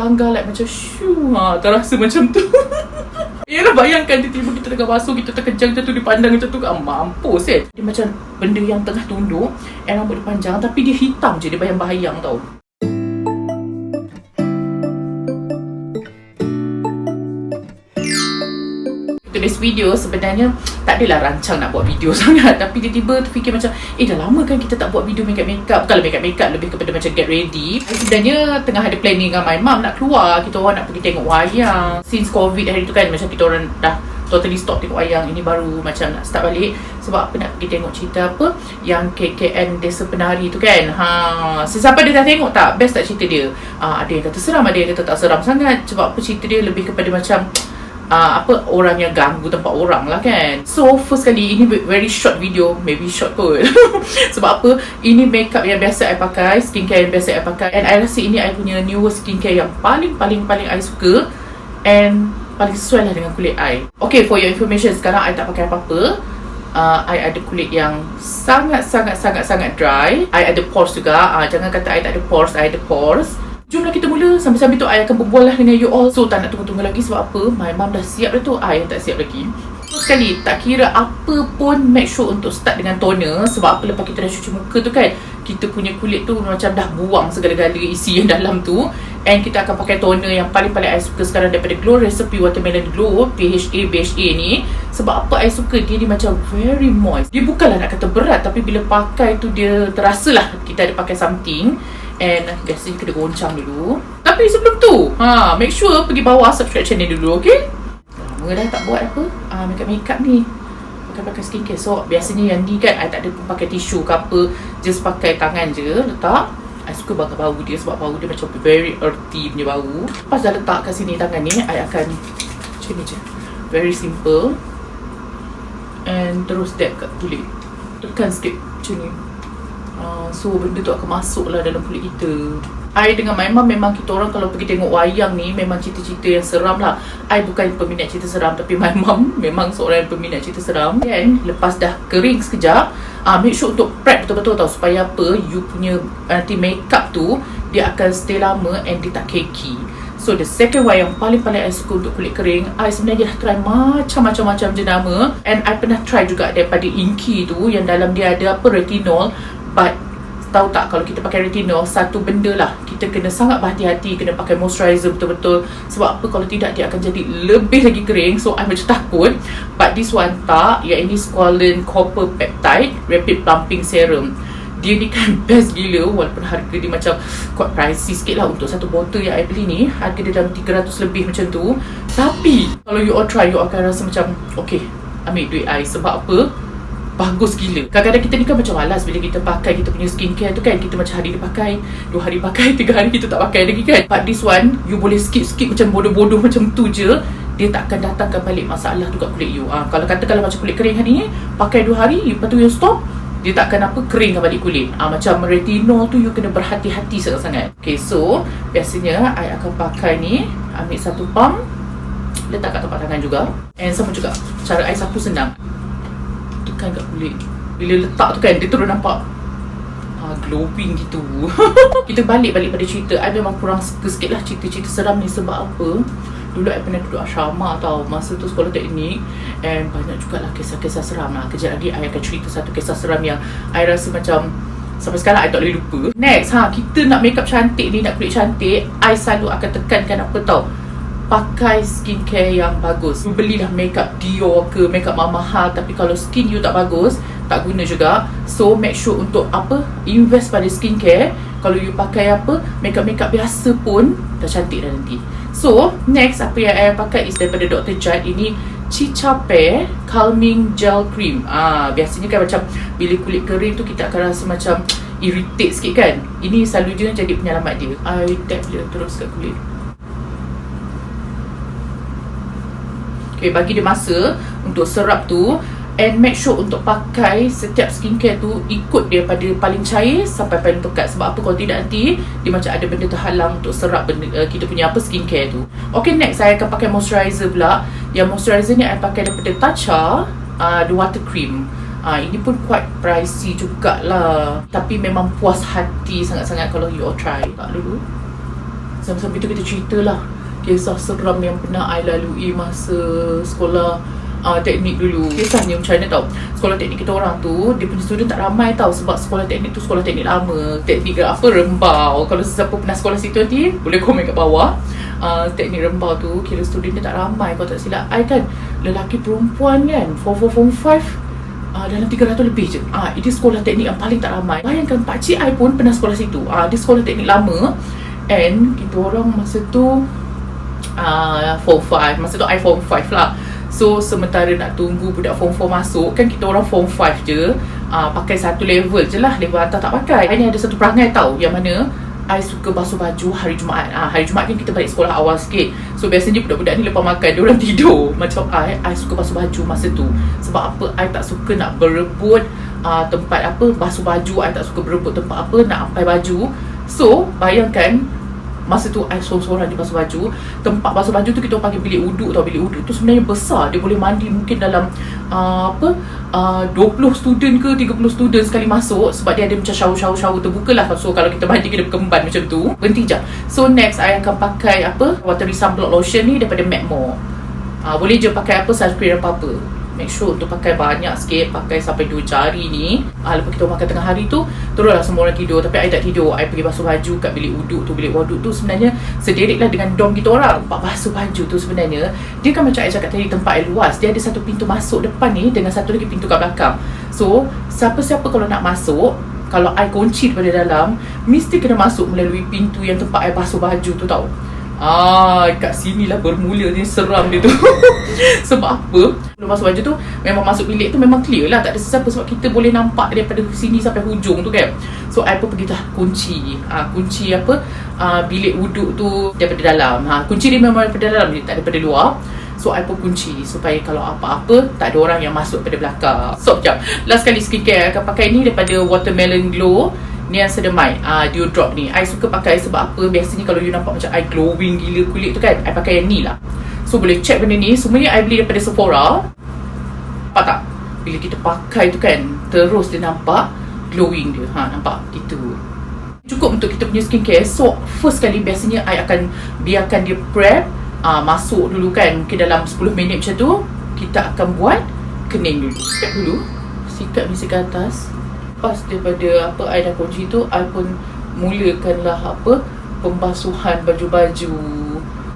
terlanggar like macam shoo, terasa macam tu. Yalah, bayangkan tiba-tiba kita tengah basuh, kita terkejang macam tu, dipandang macam tu, mampus kan. Dia macam benda yang tengah tunduk, rambut dia panjang tapi dia hitam je, dia bayang-bayang tau. Tulis video sebenarnya tak adalah rancang nak buat video sangat, tapi tiba-tiba terfikir macam dah lama kan kita tak buat video makeup. Bukanlah makeup, lebih kepada macam get ready. Sebenarnya tengah ada planning dengan my mum nak keluar, kita orang nak pergi tengok wayang. Since COVID hari tu kan, macam kita orang dah totally stop tengok wayang. Ini baru macam nak start balik. Sebab apa, nak pergi tengok cerita apa yang KKN Desa Penari tu kan. Sesiapa dia dah tengok tak? Best tak cerita dia? Ada yang kata seram, ada yang kata tak seram sangat. Sebab apa, cerita dia lebih kepada macam orang yang ganggu tempat orang lah kan. So first kali, ini very short video, maybe short kot. Sebab apa, ini makeup yang biasa I pakai, skincare yang biasa I pakai, and I rasa ini I punya newest skincare yang paling I suka and paling sesuai lah dengan kulit I. Okay, for your information, sekarang I tak pakai apa-apa. I ada kulit yang sangat dry. I ada pores juga. Jangan kata I tak ada pores, I ada pores. Jomlah kita mula. Sambil-sambil tu I akan berbual lah dengan you all. So tak nak tunggu-tunggu lagi. Sebab apa, my mum dah siap dah tu, I yang tak siap lagi. Sekali, tak kira apa pun, make sure untuk start dengan toner. Sebab apa, lepas kita dah cuci muka tu kan, kita punya kulit tu macam dah buang segala-gala isi yang dalam tu. And kita akan pakai toner yang paling I suka sekarang daripada Glow Recipe Watermelon Glow PHA BHA ni. Sebab apa I suka, dia macam very moist. Dia bukanlah nak kata berat, tapi bila pakai tu dia terasa lah kita ada pakai something. And biasanya kena goncang dulu. Tapi sebelum tu, make sure pergi bawah subscribe channel dulu, okay? Lama dah tak buat apa makeup ni, pakai skincare. So biasanya yang ni kan, I tak ada pun pakai tisu ke apa, just pakai tangan je, letak. I suka banget bau dia, sebab bau dia macam very earthy punya bau. Lepas dah letak kat sini tangan ni, I akan macam ni je, very simple. And terus dab kat kulit, tekan sikit macam ni. So benda tu akan masuk lah dalam kulit kita. I dengan my mum memang kita orang kalau pergi tengok wayang ni memang cerita-cerita yang seram lah. I bukan peminat cerita seram, tapi my mum memang seorang yang peminat cerita seram. Dan lepas dah kering sekejap, make sure untuk prep betul-betul tau. Supaya apa, you punya nanti makeup tu dia akan stay lama and dia tak cakey. So the second one yang paling I suka untuk kulit kering, I sebenarnya dah try macam-macam jenama. And I pernah try juga daripada Inky tu, yang dalam dia ada apa, retinol. But tahu tak, kalau kita pakai retinol, satu benda lah, kita kena sangat berhati-hati, kena pakai moisturizer betul-betul. Sebab apa, kalau tidak dia akan jadi lebih lagi kering. So I macam takut. But this one tak, yang ini Squalane Copper Peptide Rapid Plumping Serum. Dia ni kan best gila, walaupun harga dia macam quite pricey sikit lah untuk satu botol yang I beli ni. Harga dia dalam 300 lebih macam tu. Tapi kalau you all try, you akan rasa macam okay, ambil duit I. Sebab apa, bagus gila. Kadang-kadang kita ni kan macam malas bila kita pakai kita punya skincare tu kan. Kita macam hari ni pakai, 2 hari pakai, 3 hari kita tak pakai lagi kan. But this one, you boleh skip macam bodoh-bodoh macam tu je. Dia tak akan datangkan balik masalah tu kat kulit you. Kalau katakanlah macam kulit kering hari ni, pakai 2 hari, lepas tu you stop, dia tak akan keringkan balik kulit. Macam retinol tu, you kena berhati-hati sangat-sangat. Okay, so biasanya I akan pakai ni, ambil satu pump, letak kat tempat tangan juga. And sama juga, cara I sapu senang, tekan kat kulit. Bila letak tu kan, dia terus nampak glowing gitu. Kita balik pada cerita, I memang kurang suka sikit lah cerita-cerita seram ni. Sebab apa, dulu I pernah duduk asrama tau, masa tu sekolah teknik. And banyak jugalah kisah-kisah seram lah. Kejap lagi I akan cerita satu kisah seram yang I rasa macam sampai sekarang I tak boleh lupa. Next, kita nak makeup cantik ni, nak kulit cantik, I selalu akan tekankan apa tau, pakai skincare yang bagus. You belilah makeup Dior ke, makeup mahal, tapi kalau skin you tak bagus, tak guna juga. So make sure untuk apa, invest pada skincare. Kalau you pakai apa, makeup biasa pun dah cantik dah nanti. So next, apa yang I pakai is daripada Dr. Jart. Ini Chicha Pear Calming Gel Cream. Biasanya kan macam bila kulit kering tu kita akan rasa macam irritate sikit kan. Ini selalu je jadi penyelamat dia. I tap dia terus kat kulit. Okay, bagi dia masa untuk serap tu. And make sure untuk pakai setiap skincare tu ikut dia pada paling cair sampai paling pekat. Sebab apa, kalau tidak nanti dia macam ada benda terhalang untuk serap benda, kita punya apa, skincare tu. Okay, next saya akan pakai moisturizer pula. Yang moisturizer ni I pakai daripada Tatcha, The Water Cream. Ini pun quite pricey jugalah, tapi memang puas hati sangat-sangat kalau you all try. Tak dulu. Sambil-sambil tu kita cerita lah kisah seram yang pernah I lalui masa sekolah teknik dulu. Kisahnya macam mana tau, sekolah teknik kita orang tu, dia punya student tak ramai tau. Sebab sekolah teknik tu sekolah teknik lama, teknik apa, Rembau. Kalau sesiapa pernah sekolah situ nanti boleh komen kat bawah. Teknik Rembau tu kira student dia tak ramai. Kalau tak silap I kan, lelaki perempuan kan, Form 4, Form 5 dalam 300 lebih je. Itu sekolah teknik yang paling tak ramai. Bayangkan pakcik I pun pernah sekolah situ. Dia sekolah teknik lama. And kita orang masa tu Form 5. Masa tu I Form 5 lah. So sementara nak tunggu budak Form 4 masuk, kan kita orang Form 5 je, pakai satu level je lah. Level atas tak pakai. I ni ada satu perangai tau, yang mana I suka basuh baju hari Jumaat. Hari Jumaat kan kita balik sekolah awal sikit. So biasanya budak-budak ni lepas makan diorang tidur. Macam I suka basuh baju masa tu. Sebab apa, I tak suka nak berebut tempat apa, basuh baju. I tak suka berebut tempat apa, nak ampai baju. So bayangkan masa tu I seorang-seorang dia basuh baju. Tempat basuh baju tu kita panggil bilik uduk tau. Bilik uduk tu sebenarnya besar. Dia boleh mandi mungkin dalam 20 student ke 30 student sekali masuk. Sebab dia ada macam shower terbuka lah. So kalau kita mandi kena berkemban macam tu. Berhenti jap. So next I akan pakai apa, watery sunblock lotion ni daripada Macmore. Boleh je pakai apa, sunscreen apa-apa. Make sure untuk pakai banyak sikit. Pakai sampai 2 jari ni. Lepas kita makan tengah hari tu, teruslah semua orang tidur. Tapi I tak tidur. I pergi basuh baju kat bilik uduk tu. Bilik waduk tu sebenarnya sederik lah dengan dom kita orang. Tempat basuh baju tu sebenarnya, dia kan macam I cakap tadi, tempat yang luas. Dia ada satu pintu masuk depan ni, dengan satu lagi pintu kat belakang. So siapa-siapa kalau nak masuk, kalau I kunci daripada dalam, mesti kena masuk melalui pintu yang tempat I basuh baju tu tau. Kat sini lah bermula ni seram dia tu. Sebab apa, belum basuh baju tu, memang masuk bilik tu memang clear lah, tak ada sesiapa. Sebab kita boleh nampak daripada sini sampai hujung tu kan. So I pun pergi dah kunci kunci apa, bilik wuduk tu daripada dalam. Kunci dia memang daripada dalam, dia tak daripada luar. So I pun kunci supaya kalau apa-apa tak ada orang yang masuk daripada belakang. So sekejap, last kali skincare akan pakai ni daripada Watermelon Glow Niacinamide Dew Drop ni. I suka pakai sebab apa, biasanya kalau you nampak macam I glowing gila kulit tu kan, I pakai yang ni lah. So boleh check benda ni. Semuanya I beli daripada Sephora. Nampak tak? Bila kita pakai tu kan, terus dia nampak glowing dia. Nampak? Itu cukup untuk kita punya skincare. So first kali biasanya I akan biarkan dia prep, masuk dulu kan, mungkin dalam 10 minit macam tu. Kita akan buat kening dulu. Sikat dulu, sikat misi ke atas. Lepas daripada apa I dah kunci tu, I pun mulakanlah apa, pembasuhan baju-baju.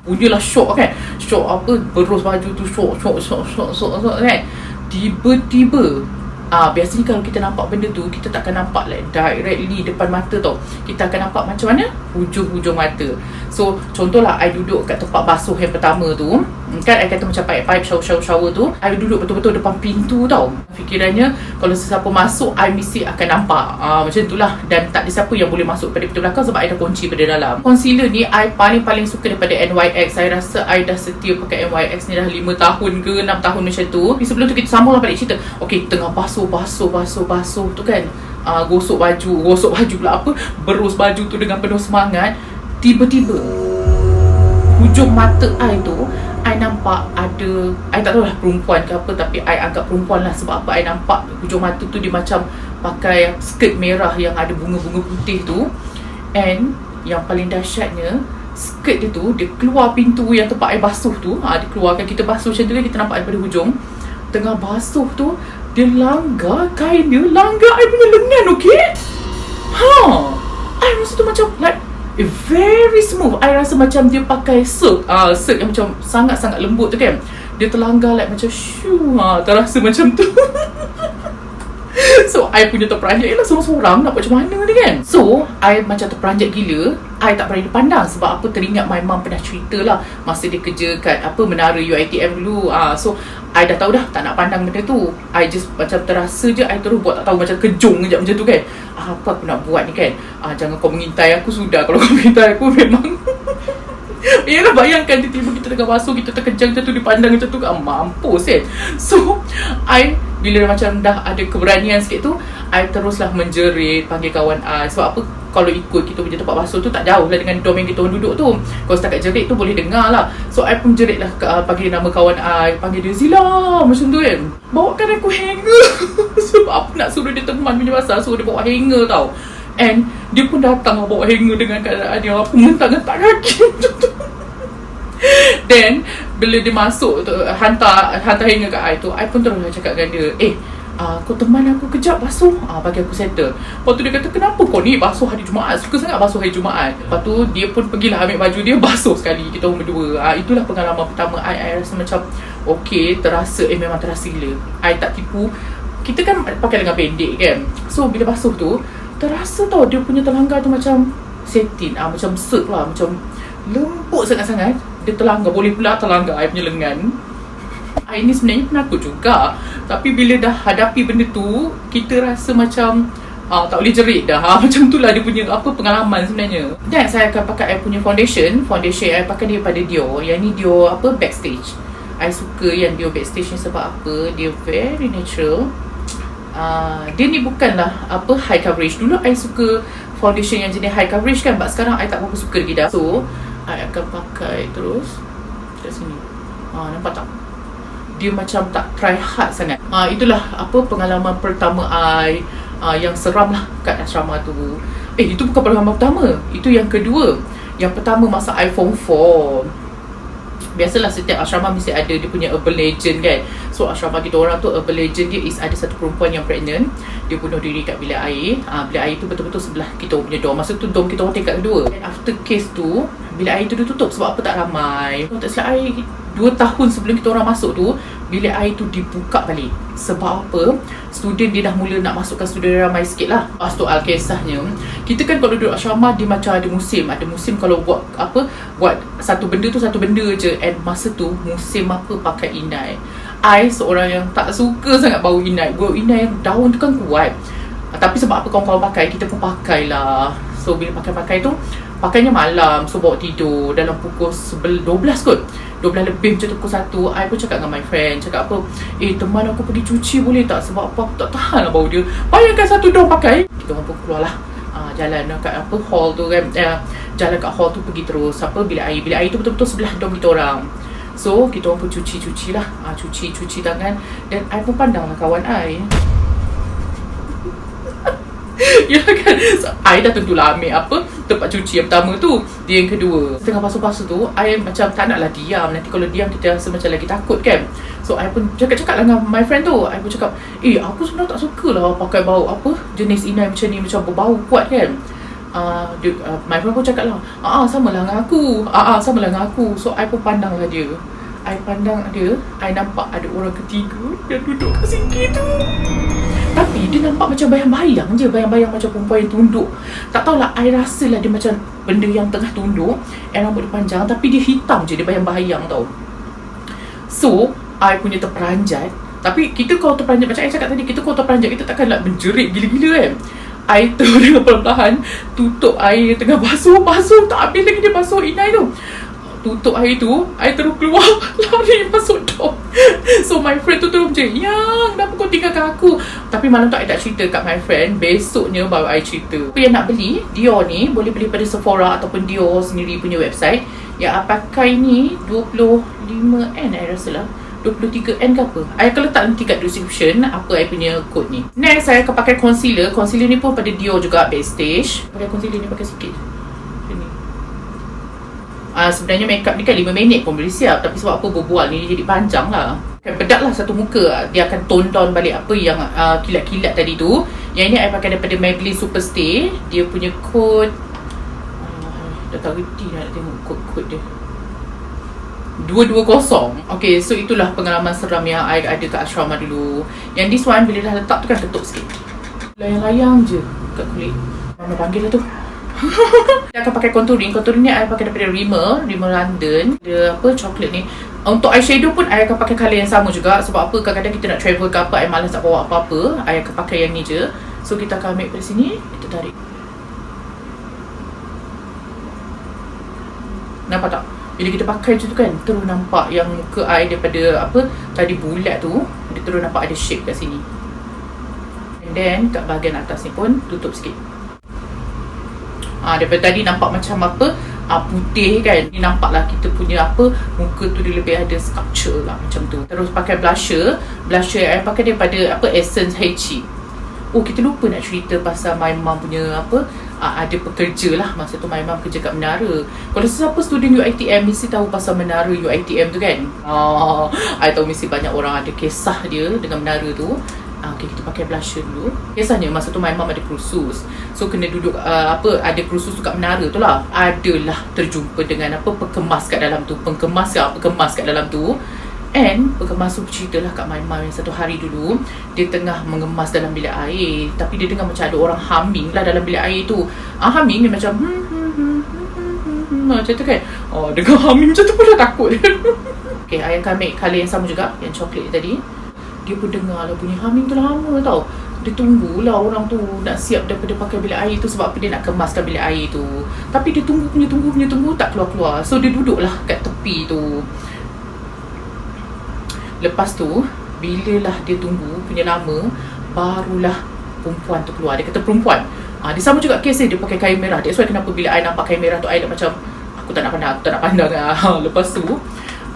Punyalah syok kan, syok apa, berus baju tu syok kan. Tiba-tiba biasanya kalau kita nampak benda tu, kita takkan nampak like directly depan mata tau. Kita akan nampak macam mana, hujung-hujung mata. So contohlah I duduk kat tempat basuh yang pertama tu kan, I kata macam pipe shower tu, I duduk betul-betul depan pintu tau. Fikirannya kalau sesiapa masuk, I mesti akan nampak. Macam itulah. Dan tak ada siapa yang boleh masuk pada pintu belakang sebab I dah kunci pada dalam. Concealer ni I paling suka daripada NYX. Saya rasa I dah setia pakai NYX ni dah 5 tahun ke 6 tahun macam tu. Tapi sebelum tu kita sambunglah balik cerita. Okay, tengah basuh tu kan, gosok baju pula apa, berus baju tu dengan penuh semangat. Tiba-tiba hujung mata I tu, I nampak ada, I tak tahu lah perempuan ke apa, tapi I anggap perempuan lah. Sebab apa, I nampak hujung mata tu dia macam pakai skirt merah yang ada bunga-bunga putih tu. And yang paling dahsyatnya, skirt dia tu, dia keluar pintu yang tempat I basuh tu. Dia keluarkan, kita basuh macam tu kan, kita nampak daripada hujung. Tengah basuh tu, dia langgar kain dia, langgar I punya lengan, okay? I rasa tu macam like very smooth. I rasa macam dia pakai silk yang macam sangat-sangat lembut tu kan. Dia terlanggar like macam shoo, terasa macam tu. So I punya terperanjat, ialah seorang-seorang nak buat macam mana ni kan. So I macam terperanjat gila. I tak berani pandang. Sebab apa, teringat my mum pernah cerita lah masa dia kerja kat apa, menara UiTM dulu. So I dah tahu dah tak nak pandang benda tu. I just macam terasa je, I terus buat tak tahu, macam kejung sekejap macam tu kan. Apa aku nak buat ni kan. Jangan kau mengintai aku sudah. Kalau kau mengintai aku memang yalah, bayangkan tiba-tiba kita tengah basuh, kita terkejang macam tu, dipandang macam tu, mampus kan. So I bila macam dah ada keberanian sikit tu, I teruslah menjerit, panggil kawan I. Sebab apa, kalau ikut kita punya tempat basuh tu tak jauh lah dengan dom yang kita orang duduk tu. Kalau setakat jerit tu boleh dengar lah. So I pun jerit lah, panggil nama kawan I, panggil dia Zila macam tu kan. Bawakan aku hanger. Sebab apa nak suruh dia teman punya basah, suruh dia bawa hanger tau. And Dia pun datang bawa hanger dengan keadaan dia apa mentak-mentak kaki macam tu. Then bila dia masuk tu, hantar hanger kat I tu, I pun terus cakap dengan dia, kau teman aku kejap basuh, bagi aku settle. Lepas tu dia kata, kenapa kau ni basuh hari Jumaat, suka sangat basuh hari Jumaat. Lepas tu dia pun pergilah ambil baju dia, basuh sekali kita orang berdua. Itulah pengalaman pertama I rasa macam okay, terasa, memang terasa gila. I tak tipu. Kita kan pakai lengan pendek kan, so bila basuh tu terasa tau dia punya telanggar tu macam satin, macam silk lah, macam lembut sangat-sangat. Dia telanggar, boleh pula telanggar I punya lengan. I ni sebenarnya penakut juga, tapi bila dah hadapi benda tu, kita rasa macam tak boleh jerit dah. Macam tu lah dia punya pengalaman sebenarnya. Dan saya akan pakai I punya foundation I pakai daripada Dior. Yang ni Dior Backstage. I suka yang Dior Backstage ni sebab apa? Dia very natural. Dia ni bukanlah high coverage. Dulu I suka foundation yang jenis high coverage kan, but sekarang I tak berapa suka lagi dah. So I akan pakai terus kat sini. Nampak tak? Dia macam tak try hard sangat. Itulah pengalaman pertama I yang seram lah kat asrama tu. Itu bukan pengalaman pertama, itu yang kedua. Yang pertama masa I Form 4. Biasalah setiap asrama mesti ada dia punya urban legend kan. So asrama kita orang tu urban legend dia is ada satu perempuan yang pregnant. Dia bunuh diri kat bilik air. Bilik air tu betul-betul sebelah kita punya dorm. Masa tu dorm kita orang tingkat kedua. And after case tu, bilik air tu dia tutup sebab apa tak ramai. Tak silap air 2 tahun sebelum kita orang masuk tu, bilik air tu dibuka balik. Sebab apa? Student dia dah mula nak masukkan student ramai sikit lah. Lepas tu kisahnya, kita kan kalau duduk asrama dia macam ada musim. Ada musim kalau buat satu benda tu satu benda je. And masa tu musim pakai inai. I seorang yang tak suka sangat bau inai. Bau inai yang daun tu kan kuat. Tapi sebab apa kawan-kawan pakai, kita pun pakai lah. So bila pakai tu, pakainya malam. So bawa tidur dalam pukul 12 kot, 12 lebih macam tu, pukul 1. I pun cakap dengan my friend, cakap apa, teman aku pergi cuci boleh tak? Sebab apa, aku tak tahan lah bau dia. Bayangkan satu dorm pakai. Kita orang pun keluar lah, jalan kat hall tu kan, jalan kat hall tu pergi terus bilik air tu betul-betul sebelah dorm kita orang. So kita orang pun cuci lah, cuci tangan. Dan I pun pandang lah kawan I. Ya kan, so, I dah tentulah ambil tempat cuci yang pertama tu. Dia yang kedua, tengah basuh-basuh tu, I macam tak naklah diam. Nanti kalau diam kita rasa macam lagi takut kan. So I pun cakap-cakap lah dengan my friend tu. I pun cakap, aku sebenarnya tak suka lah pakai bau jenis inai macam ni, macam berbau kuat kan. My friend pun cakap lah, sama lah dengan aku, sama lah dengan aku. So I pun pandang lah dia. I pandang dia, I nampak ada orang ketiga yang duduk kat sini tu. Tapi dia nampak macam bayang-bayang je, bayang-bayang macam perempuan yang tunduk. Tak tahulah, I rasa lah dia macam benda yang tengah tunduk. And rambut dia panjang, tapi dia hitam je, dia bayang-bayang tau. So I punya terperanjat. Tapi kita kalau terperanjat, macam I cakap tadi, kita kalau terperanjat, kita takkan nak menjerit gila-gila kan. I tu dengan perlahan tutup air tengah basuh, tak habis lagi dia basuh inai tu. Tutup air tu, I terus keluar lari masuk dorm. So my friend tu terus macam, yang kenapa kau tinggalkan aku? Tapi malam tu I tak cerita kat my friend. Besoknya baru I cerita. Apa yang nak beli Dior ni, boleh beli pada Sephora ataupun Dior sendiri punya website. Yang I pakai ni 25N I rasa lah, 23N ke apa. I akan letak nanti kat description apa I punya code ni. Next saya akan pakai concealer. Concealer ni pun pada Dior juga, Backstage. Pakai concealer ni pakai sikit ni. Sebenarnya makeup ni kan 5 minit pun boleh siap. Tapi sebab apa berbual ni dia jadi panjang lah. Bedak lah satu muka. Dia akan tone down balik apa yang kilat-kilat tadi tu. Yang ni I pakai daripada Maybelline Superstay. Dia punya code dah tak reti nak tengok code dia 220. Okay, so itulah pengalaman seram yang I ada kat asrama dulu. Yang this one bila dah letak tu kan ketuk sikit, layang-layang je kat kulit. Mama panggil lah tu. Saya akan pakai contouring. Contouring ni I pakai daripada Rimmel London. Dia coklat ni. Untuk eyeshadow pun I akan pakai colour yang sama juga. Sebab apa, kadang-kadang kita nak travel ke apa, I malas nak bawa apa-apa, I akan pakai yang ni je. So kita akan ambil dari sini, kita tarik. Nampak tak? Bila kita pakai macam tu kan, terus nampak yang muka I daripada tadi bulat tu, dia terus nampak ada shape kat sini. And then kat bahagian atas ni pun tutup sikit. Daripada tadi nampak macam putih kan, ni nampaklah kita punya muka tu dia lebih ada sculpture lah macam tu. Terus pakai blusher I pakai daripada Essence Heichi. Kita lupa nak cerita pasal my mom punya ada pekerja lah. Masa tu my mum kerja kat menara. Kalau siapa student UiTM mesti tahu pasal menara UiTM tu kan. I tahu mesti banyak orang ada kisah dia dengan menara tu. Okay, kita pakai blusher dulu. Biasanya masa tu my mum ada kursus, so kena duduk ada kursus tu kat menara tu lah. Adalah terjumpa dengan pekemas kat dalam tu, pekemas kat dalam tu. And pekemas tu berceritalah kat my mum yang satu hari dulu dia tengah mengemas dalam bilik air, tapi dia dengar macam ada orang humming lah dalam bilik air tu. Humming dia macam macam tu kan. Dengar humming macam tu pun dah takut. Okay, I akan make colour yang sama juga, yang coklat tadi. Dia pun dengar lah bunyi humming tu lama tau. Dia tunggulah orang tu nak siap daripada pakai bilik air tu. Sebab apa, dia nak kemaskan bilik air tu. Tapi dia tunggu tak keluar-keluar. So dia duduklah kat tepi tu. Lepas tu bila lah dia tunggu punya lama, barulah perempuan tu keluar. Dia kata perempuan. Dia sama juga kes dia pakai kain merah. That's why kenapa bila I nampak kain merah tu, I dah macam aku tak nak pandang Lepas tu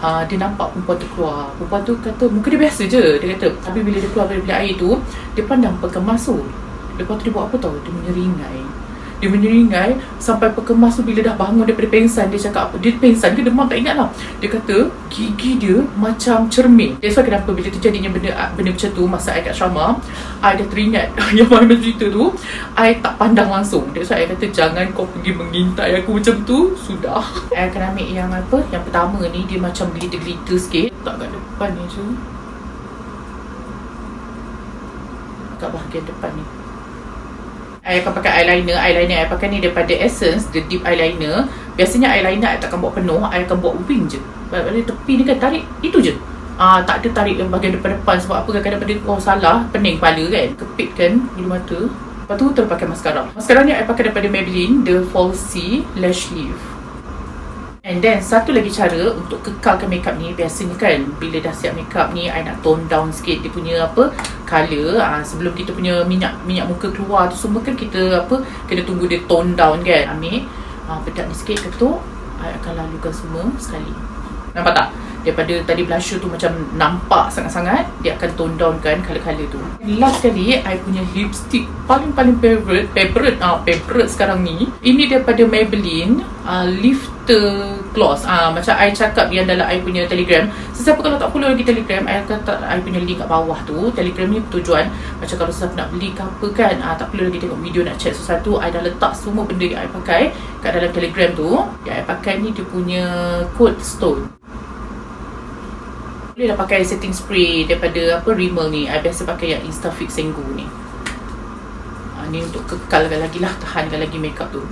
dia nampak perempuan tu keluar. Perempuan tu kata muka dia biasa je, dia kata. Tapi bila dia keluar dari bilik air tu, dia pandang pekemas tu. Lepas tu dia buat apa tau? Dia menyeringai sampai pekemas tu bila dah bangun daripada pengsan. Dia cakap apa? Dia pengsan ke demam tak ingat lah. Dia kata gigi dia macam cermin. That's why kenapa bila terjadinya benda macam tu masa I kat Syama, I dah teringat yang mana cerita tu, I tak pandang langsung. That's why I kata jangan kau pergi mengintai aku macam tu. Sudah. I akan ambil yang yang pertama ni, dia macam glitter-glitter sikit. Tak kat depan ni je, kat bahagian depan ni. I akan pakai eyeliner. Eyeliner I pakai ni daripada Essence, the deep eyeliner. Biasanya eyeliner I takkan buat penuh, I akan buat wing je. Pada tepi ni kan, tarik itu je. Tak ada tarik yang bahagian depan-depan. Sebab apa, kadang-kadang salah, pening kepala kan, kepit kan bulu mata. Lepas tu terus pakai mascara. Mascara ni I pakai daripada Maybelline, the Falsy Lash Lift. And then satu lagi cara untuk kekalkan makeup ni, biasanya kan bila dah siap makeup ni, I nak tone down sikit dia punya colour. Sebelum kita punya minyak muka keluar tu semua kan, kita kena tunggu dia tone down kan. Ambil bedak ni sikit, ketuk, I akan lalukan semua sekali. Nampak tak? Daripada tadi blusher tu macam nampak sangat-sangat, dia akan tone down kan colour-colour tu. Last sekali, I punya lipstick paling favorite sekarang ni. Ini daripada Maybelline, Lifter Gloss. Macam I cakap yang dalam I punya Telegram. Sesiapa kalau tak follow lagi Telegram, I akan letak I punya link kat bawah tu. Telegram ni bertujuan macam kalau sesiapa nak beli ke apa kan, tak perlu lagi tengok video nak check sesuatu. I dah letak semua benda yang I pakai kat dalam Telegram tu. Yang I pakai ni dia punya Cold Stone. Boleh dah pakai setting spray daripada Rimmel ni. I biasa pakai yang Instafix Sengu ni. Ni untuk kekalkan lagi lah, tahankan lagi makeup tu.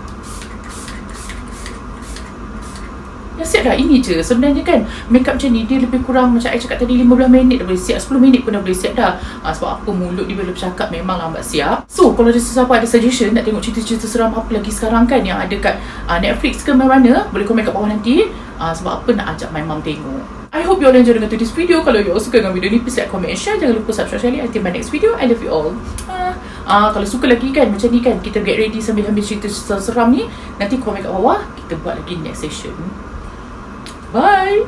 Dah siap dah, ini je sebenarnya kan. Makeup macam ni dia lebih kurang macam I cakap tadi 15 minit dah boleh siap, 10 minit pun dah boleh siap dah. Sebab apa, mulut dia bila bercakap memang lambat siap. So kalau ada sesiapa ada suggestion nak tengok cerita-cerita seram apa lagi sekarang kan yang ada kat Netflix ke mana-mana, boleh komen kat bawah nanti. Sebab apa, nak ajak my mum tengok. I hope you all enjoy dengan this video. Kalau you all suka dengan video ni, please like, comment and share. Jangan lupa subscribe channel. Until my next video, I love you all. Kalau suka lagi kan macam ni kan, kita get ready sambil cerita seram ni, nanti komen kat bawah, kita buat lagi next session. Bye.